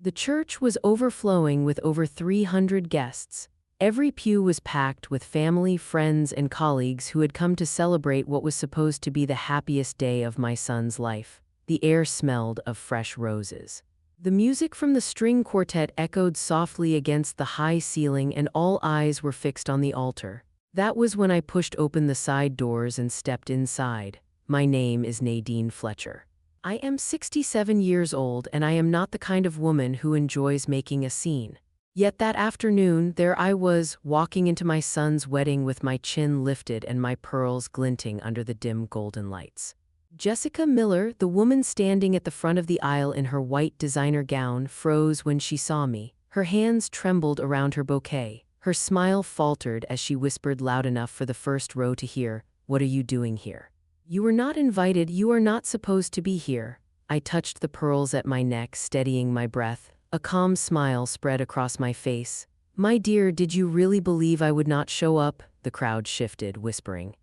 The church was overflowing with over 300 guests. Every pew was packed with family, friends, and colleagues who had come to celebrate what was supposed to be the happiest day of my son's life. The air smelled of fresh roses. The music from the string quartet echoed softly against the high ceiling, and all eyes were fixed on the altar. That was when I pushed open the side doors and stepped inside. My name is Nadine Fletcher. I am 67 years old, and I am not the kind of woman who enjoys making a scene. Yet that afternoon, there I was, walking into my son's wedding with my chin lifted and my pearls glinting under the dim golden lights. Jessica Miller, the woman standing at the front of the aisle in her white designer gown, froze when she saw me. Her hands trembled around her bouquet. Her smile faltered as she whispered loud enough for the first row to hear, "What are you doing here? You were not invited, you are not supposed to be here." I touched the pearls at my neck, steadying my breath. A calm smile spread across my face. "My dear, did you really believe I would not show up?" The crowd shifted, whispering.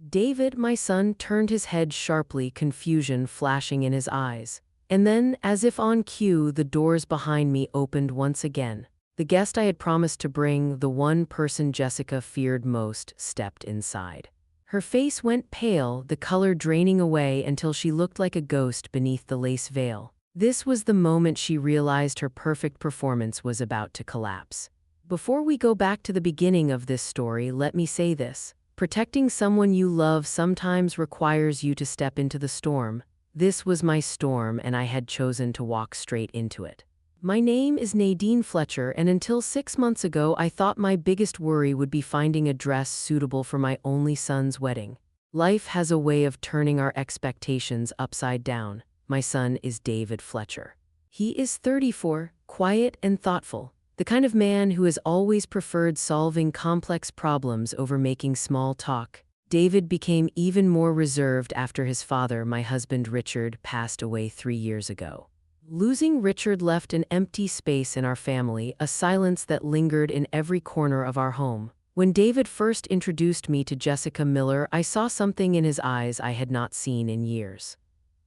David, my son, turned his head sharply, confusion flashing in his eyes. And then, as if on cue, the doors behind me opened once again. The guest I had promised to bring, the one person Jessica feared most, stepped inside. Her face went pale, the color draining away until she looked like a ghost beneath the lace veil. This was the moment she realized her perfect performance was about to collapse. Before we go back to the beginning of this story, let me say this. Protecting someone you love sometimes requires you to step into the storm. This was my storm, and I had chosen to walk straight into it. My name is Nadine Fletcher, and until 6 months ago, I thought my biggest worry would be finding a dress suitable for my only son's wedding. Life has a way of turning our expectations upside down. My son is David Fletcher. He is 34, quiet and thoughtful. The kind of man who has always preferred solving complex problems over making small talk. David became even more reserved after his father, my husband Richard, passed away 3 years ago. Losing Richard left an empty space in our family, a silence that lingered in every corner of our home. When David first introduced me to Jessica Miller, I saw something in his eyes I had not seen in years.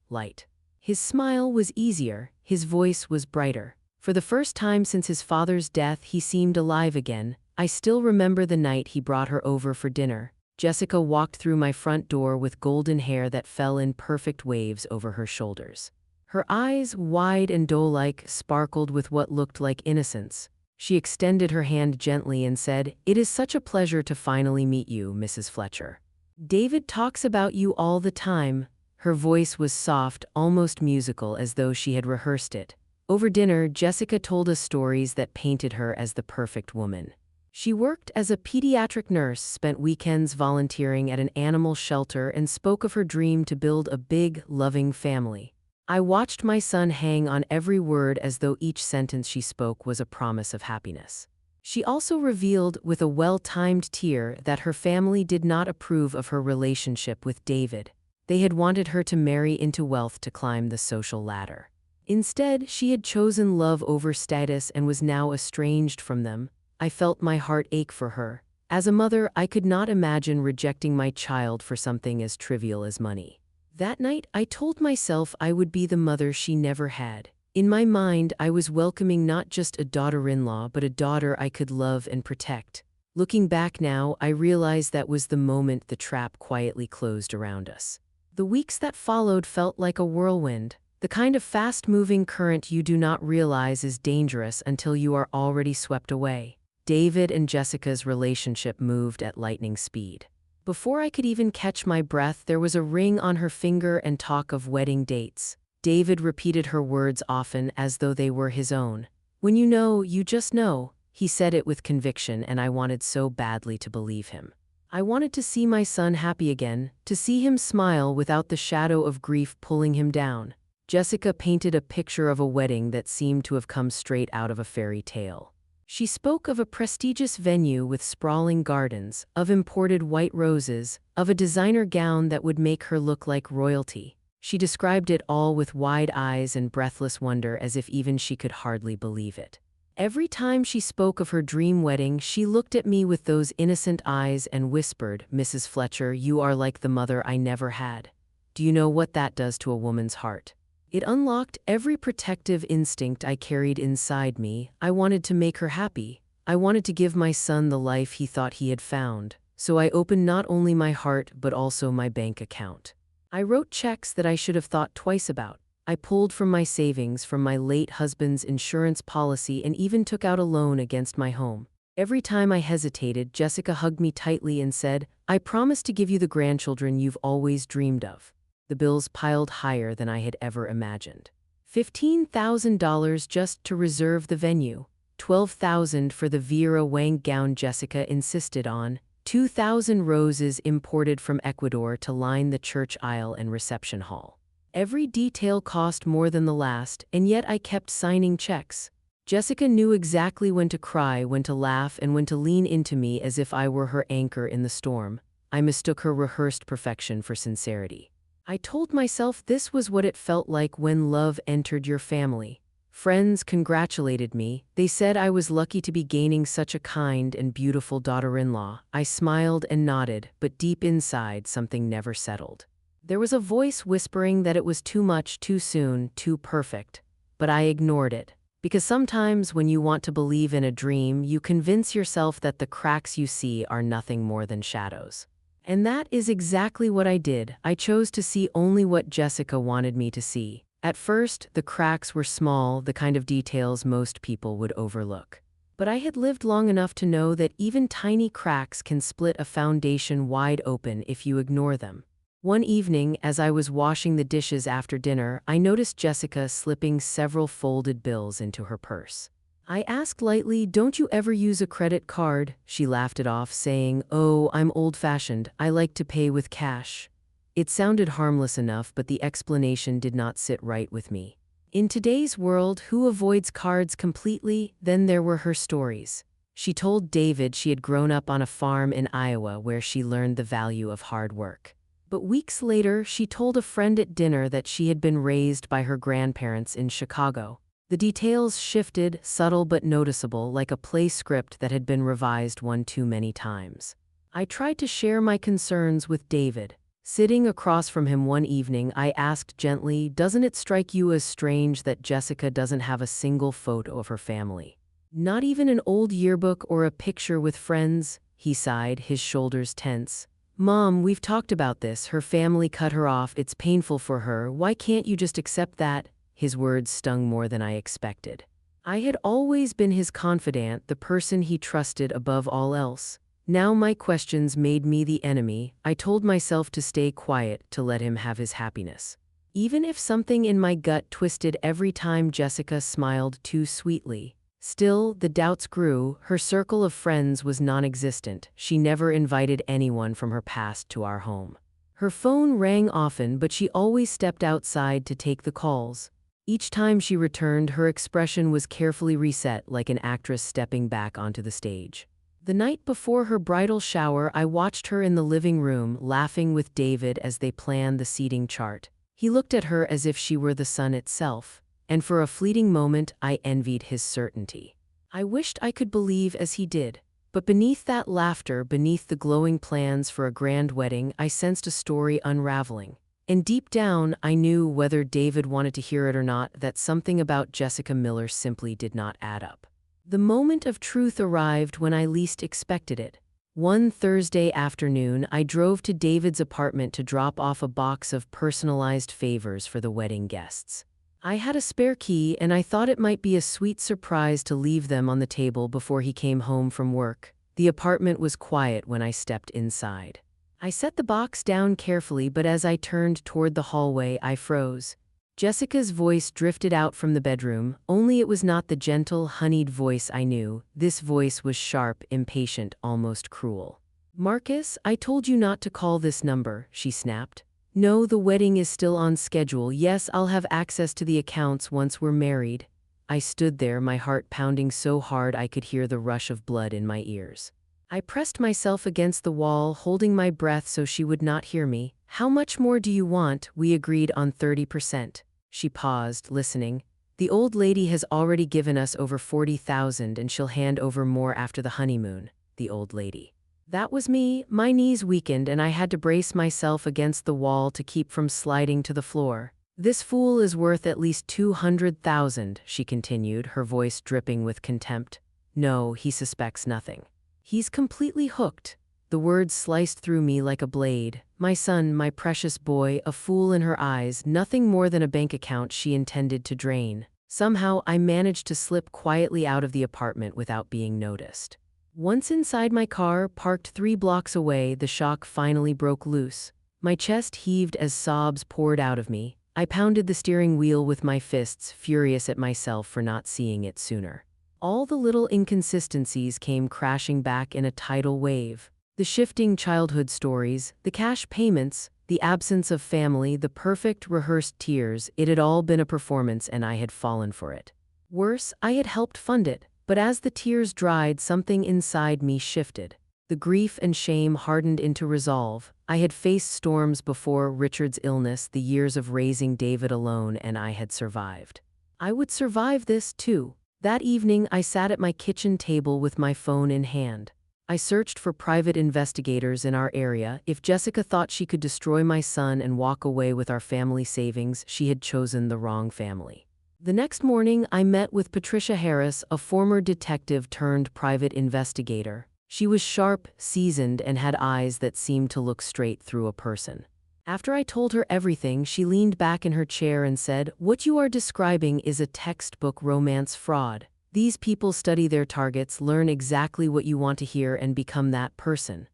Light. His smile was easier, his voice was brighter. For the first time since his father's death, he seemed alive again. I still remember the night he brought her over for dinner. Jessica walked through my front door with golden hair that fell in perfect waves over her shoulders. Her eyes, wide and doe-like, sparkled with what looked like innocence. She extended her hand gently and said, "It is such a pleasure to finally meet you, Mrs. Fletcher. David talks about you all the time." Her voice was soft, almost musical, as though she had rehearsed it. Over dinner, Jessica told us stories that painted her as the perfect woman. She worked as a pediatric nurse, spent weekends volunteering at an animal shelter, and spoke of her dream to build a big, loving family. I watched my son hang on every word as though each sentence she spoke was a promise of happiness. She also revealed, with a well-timed tear, that her family did not approve of her relationship with David. They had wanted her to marry into wealth to climb the social ladder. Instead, she had chosen love over status and was now estranged from them. I felt my heart ache for her. As a mother, I could not imagine rejecting my child for something as trivial as money. That night, I told myself I would be the mother she never had. In my mind, I was welcoming not just a daughter-in-law, but a daughter I could love and protect. Looking back now, I realize that was the moment the trap quietly closed around us. The weeks that followed felt like a whirlwind. The kind of fast-moving current you do not realize is dangerous until you are already swept away. David and Jessica's relationship moved at lightning speed. Before I could even catch my breath, there was a ring on her finger and talk of wedding dates. David repeated her words often, as though they were his own. "When you know, you just know." He said it with conviction, and I wanted so badly to believe him. I wanted to see my son happy again, to see him smile without the shadow of grief pulling him down. Jessica painted a picture of a wedding that seemed to have come straight out of a fairy tale. She spoke of a prestigious venue with sprawling gardens, of imported white roses, of a designer gown that would make her look like royalty. She described it all with wide eyes and breathless wonder, as if even she could hardly believe it. Every time she spoke of her dream wedding, she looked at me with those innocent eyes and whispered, "Mrs. Fletcher, you are like the mother I never had. Do you know what that does to a woman's heart? It unlocked every protective instinct I carried inside me. I wanted to make her happy. I wanted to give my son the life he thought he had found. So I opened not only my heart but also my bank account. I wrote checks that I should have thought twice about. I pulled from my savings, from my late husband's insurance policy, and even took out a loan against my home. Every time I hesitated, Jessica hugged me tightly and said, "I promise to give you the grandchildren you've always dreamed of." The bills piled higher than I had ever imagined. $15,000 just to reserve the venue, $12,000 for the Vera Wang gown Jessica insisted on, 2,000 roses imported from Ecuador to line the church aisle and reception hall. Every detail cost more than the last, and yet I kept signing checks. Jessica knew exactly when to cry, when to laugh, and when to lean into me as if I were her anchor in the storm. I mistook her rehearsed perfection for sincerity. I told myself this was what it felt like when love entered your family. Friends congratulated me. They said I was lucky to be gaining such a kind and beautiful daughter-in-law. I smiled and nodded, but deep inside something never settled. There was a voice whispering that it was too much, too soon, too perfect. But I ignored it. Because sometimes when you want to believe in a dream, you convince yourself that the cracks you see are nothing more than shadows. And that is exactly what I did. I chose to see only what Jessica wanted me to see. At first, the cracks were small, the kind of details most people would overlook. But I had lived long enough to know that even tiny cracks can split a foundation wide open if you ignore them. One evening, as I was washing the dishes after dinner, I noticed Jessica slipping several folded bills into her purse. I asked lightly, "Don't you ever use a credit card?" She laughed it off, saying, "Oh, I'm old-fashioned. I like to pay with cash." It sounded harmless enough, but the explanation did not sit right with me. In today's world, who avoids cards completely? Then there were her stories. She told David she had grown up on a farm in Iowa where she learned the value of hard work. But weeks later, she told a friend at dinner that she had been raised by her grandparents in Chicago. The details shifted, subtle but noticeable, like a play script that had been revised one too many times. I tried to share my concerns with David. Sitting across from him one evening, I asked gently, "Doesn't it strike you as strange that Jessica doesn't have a single photo of her family? Not even an old yearbook or a picture with friends?" He sighed, his shoulders tense. "Mom, we've talked about this. Her family cut her off. It's painful for her. Why can't you just accept that?" His words stung more than I expected. I had always been his confidant, the person he trusted above all else. Now my questions made me the enemy. I told myself to stay quiet, to let him have his happiness. Even if something in my gut twisted every time Jessica smiled too sweetly. Still, the doubts grew. Her circle of friends was non-existent. She never invited anyone from her past to our home. Her phone rang often, but she always stepped outside to take the calls. Each time she returned, her expression was carefully reset, like an actress stepping back onto the stage. The night before her bridal shower, I watched her in the living room, laughing with David as they planned the seating chart. He looked at her as if she were the sun itself. And for a fleeting moment, I envied his certainty. I wished I could believe as he did. But beneath that laughter, beneath the glowing plans for a grand wedding, I sensed a story unraveling. And deep down, I knew, whether David wanted to hear it or not, that something about Jessica Miller simply did not add up. The moment of truth arrived when I least expected it. One Thursday afternoon, I drove to David's apartment to drop off a box of personalized favors for the wedding guests. I had a spare key, and I thought it might be a sweet surprise to leave them on the table before he came home from work. The apartment was quiet when I stepped inside. I set the box down carefully, but as I turned toward the hallway, I froze. Jessica's voice drifted out from the bedroom, only it was not the gentle, honeyed voice I knew. This voice was sharp, impatient, almost cruel. "Marcus, I told you not to call this number," she snapped. "No, the wedding is still on schedule. Yes, I'll have access to the accounts once we're married." I stood there, my heart pounding so hard I could hear the rush of blood in my ears. I pressed myself against the wall, holding my breath so she would not hear me. "How much more do you want?" "We agreed on 30%. She paused, listening. "The old lady has already given us over 40,000, and she'll hand over more after the honeymoon." The old lady. That was me. My knees weakened, and I had to brace myself against the wall to keep from sliding to the floor. "This fool is worth at least 200,000, she continued, her voice dripping with contempt. "No, he suspects nothing. He's completely hooked." The words sliced through me like a blade. My son, my precious boy, a fool in her eyes, nothing more than a bank account she intended to drain. Somehow, I managed to slip quietly out of the apartment without being noticed. Once inside my car, parked 3 blocks away, the shock finally broke loose. My chest heaved as sobs poured out of me. I pounded the steering wheel with my fists, furious at myself for not seeing it sooner. All the little inconsistencies came crashing back in a tidal wave. The shifting childhood stories, the cash payments, the absence of family, the perfect rehearsed tears, it had all been a performance and I had fallen for it. Worse, I had helped fund it, but as the tears dried, something inside me shifted. The grief and shame hardened into resolve. I had faced storms before: Richard's illness, the years of raising David alone, and I had survived. I would survive this too. That evening, I sat at my kitchen table with my phone in hand. I searched for private investigators in our area. If Jessica thought she could destroy my son and walk away with our family savings, she had chosen the wrong family. The next morning, I met with Patricia Harris, a former detective turned private investigator. She was sharp, seasoned, and had eyes that seemed to look straight through a person. After I told her everything, she leaned back in her chair and said, "What you are describing is a textbook romance fraud. These people study their targets, learn exactly what you want to hear, and become that person."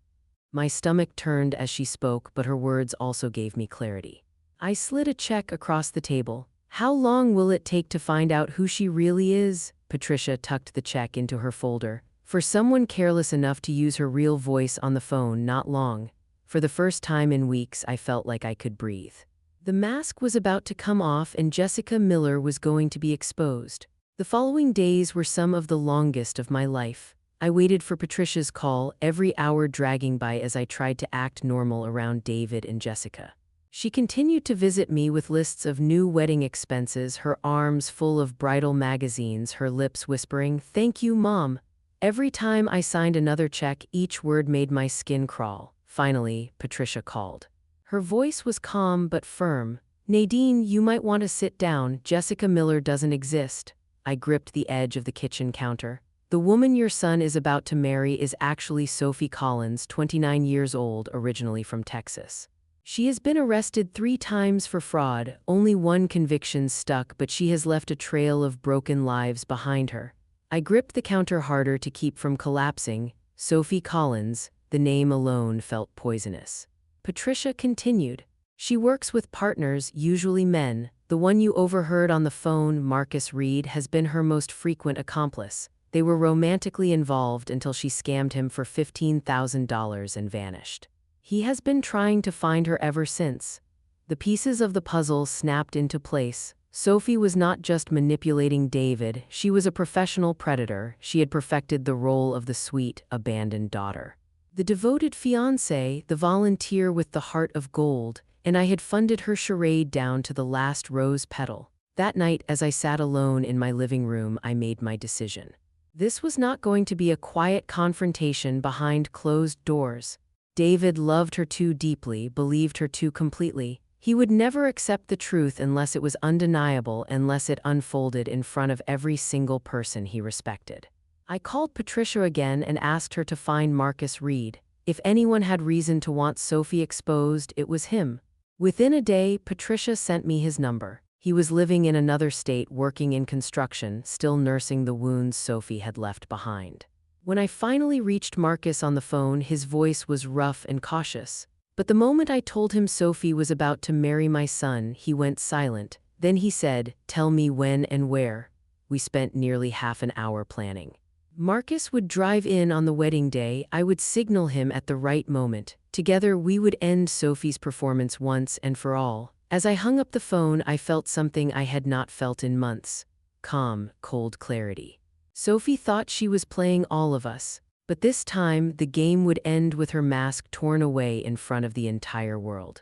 My stomach turned as she spoke, but her words also gave me clarity. I slid a check across the table. "How long will it take to find out who she really is?" Patricia tucked the check into her folder. "For someone careless enough to use her real voice on the phone, not long." For the first time in weeks, I felt like I could breathe. The mask was about to come off and Jessica Miller was going to be exposed. The following days were some of the longest of my life. I waited for Patricia's call, every hour dragging by as I tried to act normal around David and Jessica. She continued to visit me with lists of new wedding expenses, her arms full of bridal magazines, her lips whispering, "Thank you, Mom." Every time I signed another check, each word made my skin crawl. Finally, Patricia called. Her voice was calm but firm. "Nadine, you might want to sit down. Jessica Miller doesn't exist." I gripped the edge of the kitchen counter. "The woman your son is about to marry is actually Sophie Collins, 29 years old, originally from Texas. She has been arrested 3 times for fraud. Only one conviction stuck, but she has left a trail of broken lives behind her." I gripped the counter harder to keep from collapsing. Sophie Collins, the name alone felt poisonous. Patricia continued. "She works with partners, usually men. The one you overheard on the phone, Marcus Reed, has been her most frequent accomplice. They were romantically involved until she scammed him for $15,000 and vanished. He has been trying to find her ever since." The pieces of the puzzle snapped into place. Sophie was not just manipulating David, she was a professional predator. She had perfected the role of the sweet, abandoned daughter. The devoted fiancé, the volunteer with the heart of gold, and I had funded her charade down to the last rose petal. That night, as I sat alone in my living room, I made my decision. This was not going to be a quiet confrontation behind closed doors. David loved her too deeply, believed her too completely. He would never accept the truth unless it was undeniable, unless it unfolded in front of every single person he respected. I called Patricia again and asked her to find Marcus Reed. If anyone had reason to want Sophie exposed, it was him. Within a day, Patricia sent me his number. He was living in another state, working in construction, still nursing the wounds Sophie had left behind. When I finally reached Marcus on the phone, his voice was rough and cautious. But the moment I told him Sophie was about to marry my son, he went silent. Then he said, "Tell me when and where." We spent nearly half an hour planning. Marcus would drive in on the wedding day. I would signal him at the right moment. Together, we would end Sophie's performance once and for all. As I hung up the phone, I felt something I had not felt in months. Calm, cold clarity. Sophie thought she was playing all of us. But this time, the game would end with her mask torn away in front of the entire world.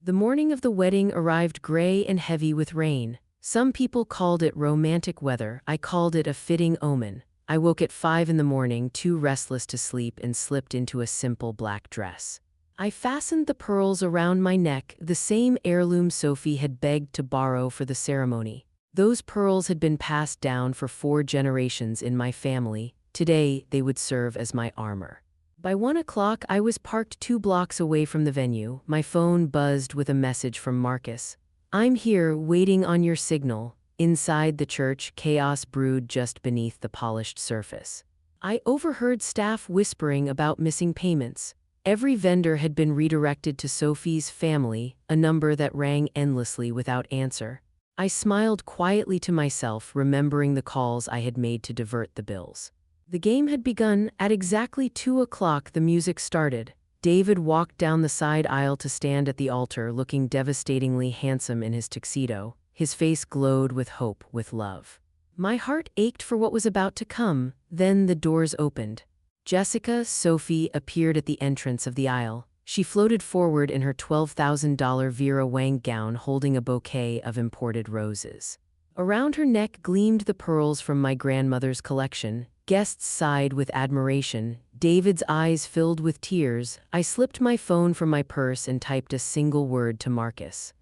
The morning of the wedding arrived gray and heavy with rain. Some people called it romantic weather. I called it a fitting omen. I woke at 5 in the morning, too restless to sleep, and slipped into a simple black dress. I fastened the pearls around my neck, the same heirloom Sophie had begged to borrow for the ceremony. Those pearls had been passed down for 4 generations in my family. Today, they would serve as my armor. By 1 o'clock, I was parked 2 blocks away from the venue. My phone buzzed with a message from Marcus. "I'm here, waiting on your signal." Inside the church, chaos brewed just beneath the polished surface. I overheard staff whispering about missing payments. Every vendor had been redirected to Sophie's family, a number that rang endlessly without answer. I smiled quietly to myself, remembering the calls I had made to divert the bills. The game had begun. At exactly 2 o'clock, the music started. David walked down the side aisle to stand at the altar, looking devastatingly handsome in his tuxedo. His face glowed with hope, with love. My heart ached for what was about to come. Then the doors opened. Jessica, Sophie, appeared at the entrance of the aisle. She floated forward in her $12,000 Vera Wang gown, holding a bouquet of imported roses. Around her neck gleamed the pearls from my grandmother's collection. Guests sighed with admiration. David's eyes filled with tears. I slipped my phone from my purse and typed a single word to Marcus.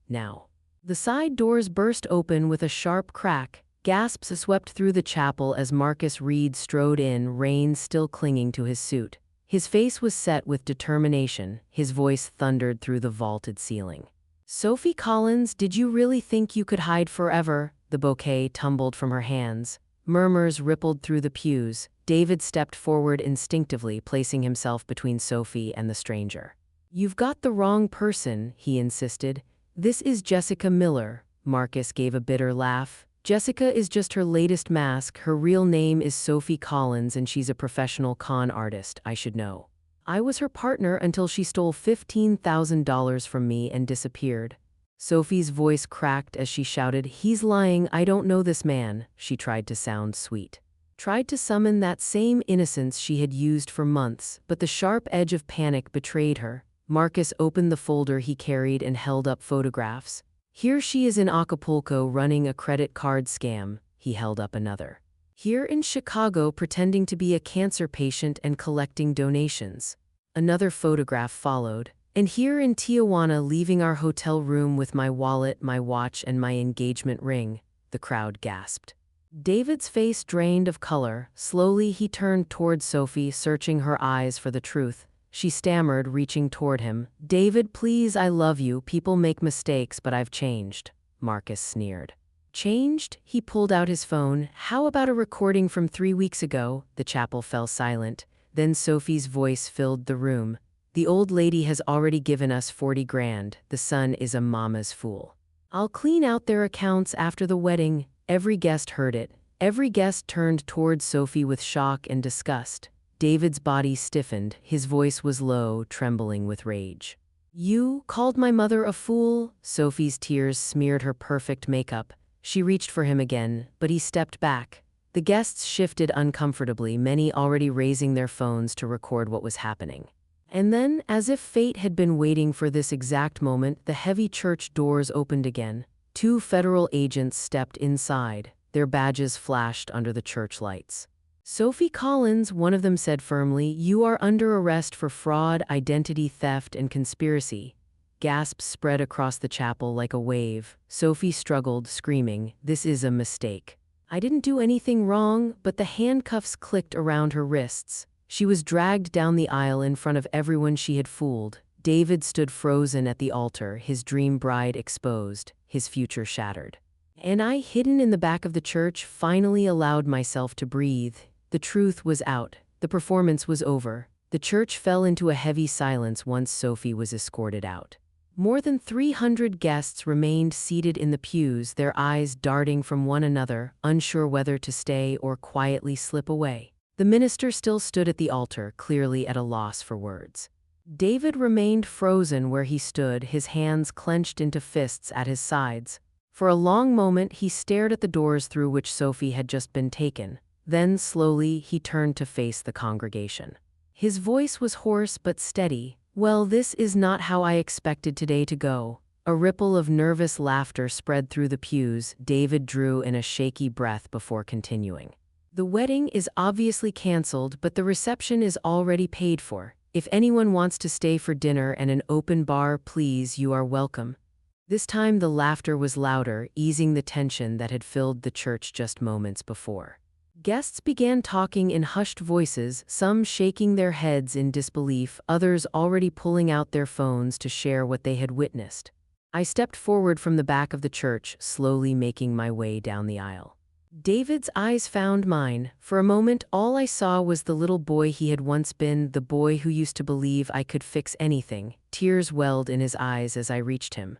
"Now." The side doors burst open with a sharp crack. Gasps swept through the chapel as Marcus Reed strode in, reins still clinging to his suit. His face was set with determination. His voice thundered through the vaulted ceiling. "Sophie Collins, did you really think you could hide forever?" The bouquet tumbled from her hands. Murmurs rippled through the pews. David stepped forward instinctively, placing himself between Sophie and the stranger. "You've got the wrong person," he insisted. "This is Jessica Miller." Marcus gave a bitter laugh. "Jessica is just her latest mask. Her real name is Sophie Collins, and she's a professional con artist, I should know. I was her partner until she stole $15,000 from me and disappeared." Sophie's voice cracked as she shouted, "He's lying, I don't know this man." She tried to sound sweet. Tried to summon that same innocence she had used for months, but the sharp edge of panic betrayed her. Marcus opened the folder he carried and held up photographs. "Here she is in Acapulco running a credit card scam." He held up another. "Here in Chicago pretending to be a cancer patient and collecting donations." Another photograph followed. "And here in Tijuana leaving our hotel room with my wallet, my watch, and my engagement ring." The crowd gasped. David's face drained of color. Slowly he turned toward Sophie, searching her eyes for the truth. She stammered, reaching toward him. "David, please, I love you. People make mistakes, but I've changed." Marcus sneered. "Changed?" He pulled out his phone. "How about a recording from 3 weeks ago?" The chapel fell silent. Then Sophie's voice filled the room. "The old lady has already given us 40 grand. The son is a mama's fool. I'll clean out their accounts after the wedding." Every guest heard it. Every guest turned toward Sophie with shock and disgust. David's body stiffened. His voice was low, trembling with rage. "You called my mother a fool?" Sophie's tears smeared her perfect makeup. She reached for him again, but he stepped back. The guests shifted uncomfortably, many already raising their phones to record what was happening. And then, as if fate had been waiting for this exact moment, the heavy church doors opened again. 2 federal agents stepped inside. Their badges flashed under the church lights. "Sophie Collins," one of them said firmly, "you are under arrest for fraud, identity theft, and conspiracy." Gasps spread across the chapel like a wave. Sophie struggled, screaming, "This is a mistake. I didn't do anything wrong," but the handcuffs clicked around her wrists. She was dragged down the aisle in front of everyone she had fooled. David stood frozen at the altar, his dream bride exposed, his future shattered. And I, hidden in the back of the church, finally allowed myself to breathe. The truth was out. The performance was over. The church fell into a heavy silence once Sophie was escorted out. More than 300 guests remained seated in the pews, their eyes darting from one another, unsure whether to stay or quietly slip away. The minister still stood at the altar, clearly at a loss for words. David remained frozen where he stood, his hands clenched into fists at his sides. For a long moment he stared at the doors through which Sophie had just been taken. Then, slowly, he turned to face the congregation. His voice was hoarse but steady. "Well, this is not how I expected today to go." A ripple of nervous laughter spread through the pews. David drew in a shaky breath before continuing. "The wedding is obviously canceled, but the reception is already paid for." If anyone wants to stay for dinner and an open bar, please, you are welcome." This time the laughter was louder, easing the tension that had filled the church just moments before. Guests began talking in hushed voices, some shaking their heads in disbelief, others already pulling out their phones to share what they had witnessed. I stepped forward from the back of the church, slowly making my way down the aisle. David's eyes found mine. For a moment, all I saw was the little boy he had once been, the boy who used to believe I could fix anything. Tears welled in his eyes as I reached him.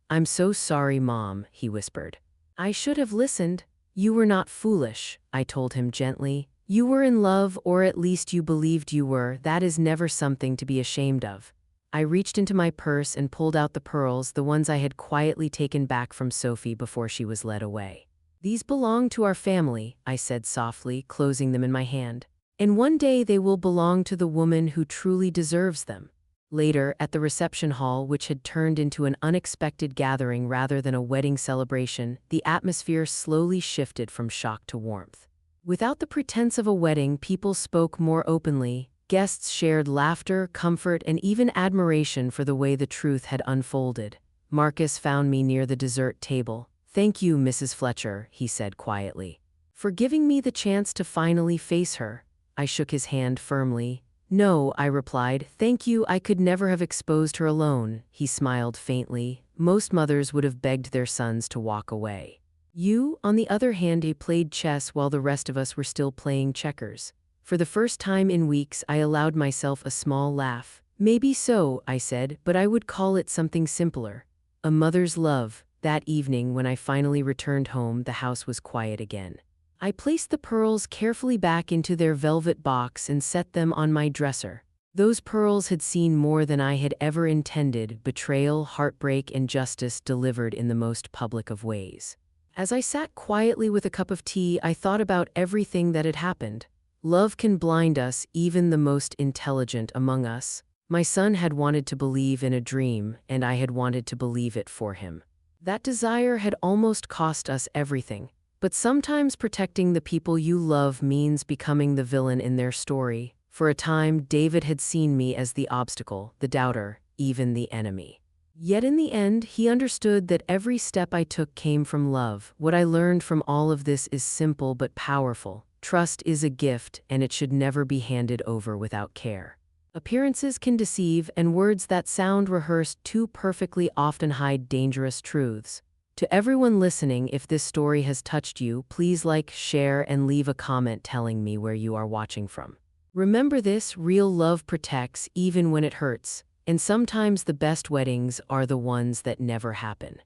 "I'm so sorry, Mom," he whispered. "I should have listened." "You were not foolish," I told him gently. "You were in love, or at least you believed you were. That is never something to be ashamed of." I reached into my purse and pulled out the pearls, the ones I had quietly taken back from Sophie before she was led away. "These belong to our family," I said softly, closing them in my hand. "And one day they will belong to the woman who truly deserves them." Later, at the reception hall, which had turned into an unexpected gathering rather than a wedding celebration, the atmosphere slowly shifted from shock to warmth. Without the pretense of a wedding, people spoke more openly. Guests shared laughter, comfort, and even admiration for the way the truth had unfolded. Marcus found me near the dessert table. "Thank you, Mrs. Fletcher," he said quietly, "for giving me the chance to finally face her." I shook his hand firmly. "No," I replied, "thank you, I could never have exposed her alone." He smiled faintly. "Most mothers would have begged their sons to walk away. You, on the other hand, played chess while the rest of us were still playing checkers." For the first time in weeks, I allowed myself a small laugh. "Maybe so," I said, "but I would call it something simpler. A mother's love." That evening, when I finally returned home, the house was quiet again. I placed the pearls carefully back into their velvet box and set them on my dresser. Those pearls had seen more than I had ever intended: betrayal, heartbreak, and justice delivered in the most public of ways. As I sat quietly with a cup of tea, I thought about everything that had happened. Love can blind us, even the most intelligent among us. My son had wanted to believe in a dream, and I had wanted to believe it for him. That desire had almost cost us everything. But sometimes protecting the people you love means becoming the villain in their story. For a time, David had seen me as the obstacle, the doubter, even the enemy. Yet in the end, he understood that every step I took came from love. What I learned from all of this is simple but powerful. Trust is a gift, and it should never be handed over without care. Appearances can deceive, and words that sound rehearsed too perfectly often hide dangerous truths. To everyone listening, if this story has touched you, please like, share, and leave a comment telling me where you are watching from. Remember this: real love protects even when it hurts, and sometimes the best weddings are the ones that never happen.